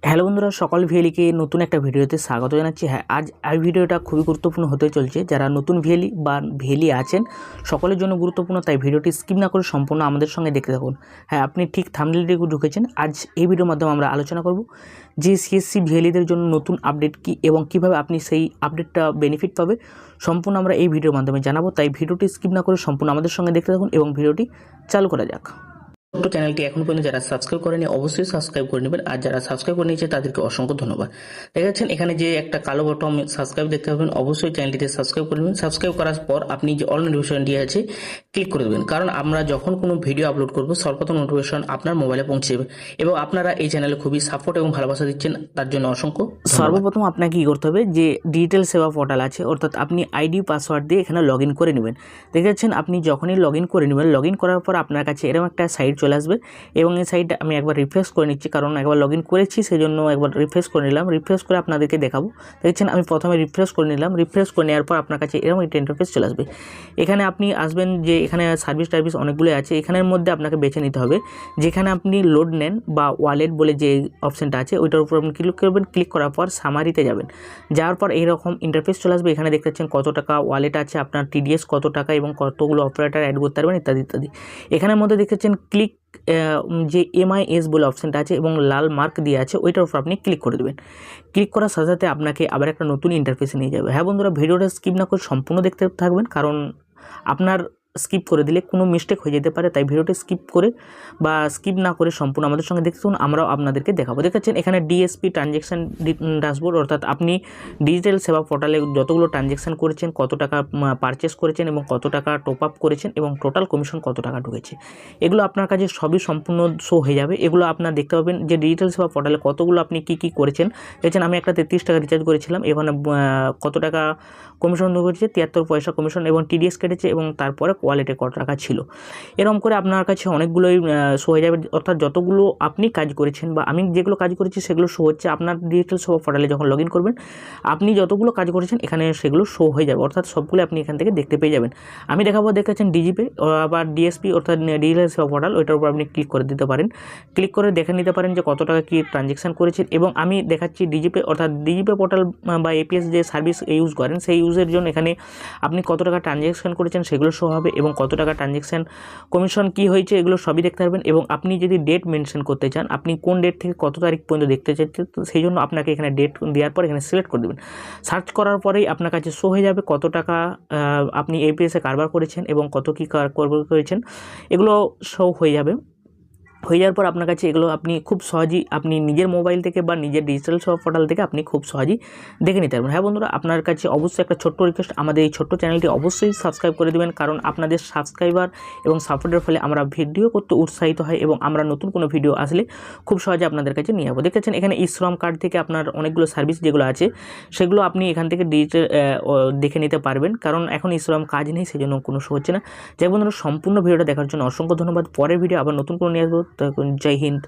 Hello বন্ধুরা, সকল ভিএলিকে নতুন একটা ভিডিওতে স্বাগত জানাচ্ছি। হ্যাঁ, আজ এই ভিডিওটা খুবই গুরুত্বপূর্ণ হতে চলছে। যারা নতুন ভিএলি বা ভিএলি আছেন সকলের জন্য গুরুত্বপূর্ণ, তাই ভিডিওটি স্কিপ না করে সম্পূর্ণ আমাদের সঙ্গে দেখতে থাকুন। হ্যাঁ, আপনি ঠিক থাম্বনেলটি ঢুকেছেন। আজ এই ভিডিওর মাধ্যমে আমরা আলোচনা করব যে সিএসসি ভিএলিদের জন্য নতুন আপডেট কী এবং কিভাবে আপনি সেই আপডেটটা বেনিফিট পাবে, সম্পূর্ণ আমরা এই ভিডিওর মাধ্যমে জানাবো। তাই ভিডিওটি স্কিপ না করে সম্পূর্ণ আমাদের সঙ্গে দেখতে থাকুন এবং ভিডিওটি চালু করা যাক। ছোট্ট চ্যানেলটি এখন পর্যন্ত যারা সাবস্ক্রাইব করেনি অবশ্যই সাবস্ক্রাইব করে নেবেন, আর যারা সাবস্ক্রাইব করে নিয়েছে তাদেরকে অসংখ্য ধন্যবাদ। দেখা যাচ্ছেন এখানে যে একটা কালো বটন সাবস্ক্রাইব দেখতে পাবেন, অবশ্যই চ্যানেলটিতে সাবস্ক্রাইব করে নেবেন। সাবস্ক্রাইব করার পর আপনি যে অল নোটিফিকেশনটি আছে ক্লিক করে দেবেন, কারণ আমরা যখন কোনো ভিডিও আপলোড করব সর্বপ্রথম নোটিফিকেশন আপনার মোবাইলে পৌঁছে যাবে এবং আপনারা এই চ্যানেলে খুবই সাপোর্ট এবং ভালোবাসা দিচ্ছেন, তার জন্য অসংখ্য। সর্বপ্রথম আপনাকে কী করতে হবে, যে ডিজিটাল সেবা পোর্টাল আছে অর্থাৎ আপনি আইডি পাসওয়ার্ড দিয়ে এখানে লগ ইন করে নেবেন। দেখতে পাচ্ছেন আপনি যখনই লগ ইন করে নেবেন, লগ ইন করার পর আপনার কাছে এরকম একটা সাইট চলে আসবে এবং এই সাইটটা আমি একবার রিফ্রেশ করে নিচ্ছি, কারণ একবার লগ ইন করেছি সেই জন্য একবার রিফ্রেশ করে নিলাম। রিফ্রেশ করে আপনাদেরকে দেখাবো। দেখছেন আমি প্রথমে রিফ্রেশ করে নিলাম। রিফ্রেশ করে নেওয়ার পর আপনার কাছে এরকম একটা ইন্টারফেস চলে আসবে। এখানে আপনি আসবেন যে এখানে সার্ভিস অনেকগুলো আছে, এখানের মধ্যে আপনাকে বেছে নিতে হবে যেখানে আপনি লোড নেন বা ওয়ালেট বলে যে অপশানটা আছে ওইটার উপর আপনি ক্লিক করবেন। ক্লিক করার পর সামারিতে যাবেন। যাওয়ার পর এইরকম ইন্টারফেস চলে আসবে। এখানে দেখতে পাচ্ছেন কত টাকা ওয়ালেট আছে, আপনার টিডিএস কত টাকা এবং কতগুলো অপারেটর অ্যাড করতে পারবেন ইত্যাদি ইত্যাদি। এখানের মধ্যে দেখতে পাচ্ছেন ক্লিক যে MIS বলে অপশানটা আছে এবং লাল মার্ক দিয়ে আছে ওইটার উপর আপনি ক্লিক করে দেবেন। ক্লিক করার সাথে সাথে আপনাকে আবার একটা নতুন ইন্টারফেসে নিয়ে যাবে। হ্যাঁ বন্ধুরা, ভিডিওটা স্কিপ না করে সম্পূর্ণ দেখতে থাকবেন, কারণ আপনার স্কিপ করে দিলে কোনো মিস্টেক হয়ে যেতে পারে। তাই ভিডিওটি স্কিপ করে বা স্কিপ না করে সম্পূর্ণ আমাদের সঙ্গে দেখতে থাকুন, আমরাও আপনাদেরকে দেখাবো। দেখাচ্ছেন এখানে ডিএসপি ট্রানজ্যাকশান ড্যাশবোর্ড, অর্থাৎ আপনি ডিজিটাল সেবা পোর্টালে যতগুলো ট্রানজ্যাকশান করেছেন, কত টাকা পারচেস করেছেন এবং কত টাকা টপ আপ করেছেন এবং টোটাল কমিশন কত টাকা ঢুকেছে, এগুলো আপনার কাছে সবই সম্পূর্ণ শো হয়ে যাবে। এগুলো আপনার দেখতে পাবেন যে ডিজিটাল সেবা পোর্টালে কতগুলো আপনি কী করেছেন। দেখছেন আমি একটা 33 টাকা রিচার্জ করেছিলাম, এখানে কত টাকা কমিশন ঢুকেছে, 73 পয়সা কমিশন এবং টিডিএস কেটেছে এবং তারপরে ওয়ালেটে কত টাকা ছিল। এরকম করে আপনার কাছে অনেকগুলোই শো হয়ে যাবে, অর্থাৎ যতগুলো আপনি কাজ করেছেন বা আমি যেগুলো কাজ করেছি সেগুলো শো হচ্ছে। আপনার ডিজিটাল সেবা পোর্টালে যখন লগ ইন করবেন আপনি যতগুলো কাজ করেছেন এখানে সেগুলো শো হয়ে যাবে, অর্থাৎ সবগুলো আপনি এখান থেকে দেখতে পেয়ে যাবেন। আমি দেখাবো, দেখাচ্ছেন ডিজিপে আবার ডিএসপি অর্থাৎ ডিজিটাল সেবা পোর্টাল, ওইটার উপর আপনি ক্লিক করে দিতে পারেন। ক্লিক করে দেখে নিতে পারেন যে কত টাকা কী ট্রানজ্যাকশান করেছেন এবং আমি দেখাচ্ছি ডিজিপে অর্থাৎ ডিজিপে পোর্টাল বা এপিএস যে সার্ভিস ইউজ করেন সেই ইউজের জন্য এখানে আপনি কত টাকা ট্রানজ্যাকশান করেছেন সেগুলো শো হবে এবং কত টাকা ট্রানজ্যাকশান কমিশন কী হয়েছে এগুলো সবই দেখতে পারবেন। এবং আপনি যদি ডেট মেনশন করতে চান, আপনি কোন ডেট থেকে কত তারিখ পর্যন্ত দেখতে চাচ্ছেন, তো সেই জন্য আপনাকে এখানে ডেট দেওয়ার পর এখানে সিলেক্ট করে দেবেন। সার্চ করার পরেই আপনার কাছে শো হয়ে যাবে কত টাকা আপনি এপিএসে কারবার করেছেন এবং কত কী কারবার করেছেন, এগুলো শো হয়ে যাবে। হয়ে যাওয়ার পর আপনার কাছে এগুলো আপনি খুব সহজেই আপনি নিজের মোবাইল থেকে বা নিজের ডিজিটাল সেবা পোর্টাল থেকে আপনি খুব সহজেই দেখে নিতে পারবেন। হ্যাঁ বন্ধুরা, আপনার কাছে অবশ্যই একটা ছোট্ট রিকোয়েস্ট, আমাদের এই ছোট্ট চ্যানেলটি অবশ্যই সাবস্ক্রাইব করে দেবেন, কারণ আপনাদের সাবস্ক্রাইবার এবং সাপোর্টের ফলে আমরা ভিডিও করতে উৎসাহিত হয় এবং আমরা নতুন কোনো ভিডিও আসলে খুব সহজে আপনাদের কাছে নিয়ে যাবো। দেখেছেন এখানে শ্রম কার্ড থেকে আপনার অনেকগুলো সার্ভিস যেগুলো আছে সেগুলো আপনি এখান থেকে ডিজিটাল দেখে নিতে পারবেন, কারণ এখন শ্রম কাজ নেই সেই জন্য কোনো শো হচ্ছে না। যাই বন্ধুরা, সম্পূর্ণ ভিডিওটা দেখার জন্য অসংখ্য ধন্যবাদ। পরের ভিডিও আবার নতুন করে নিয়ে আসবো। জয় হিন্দ।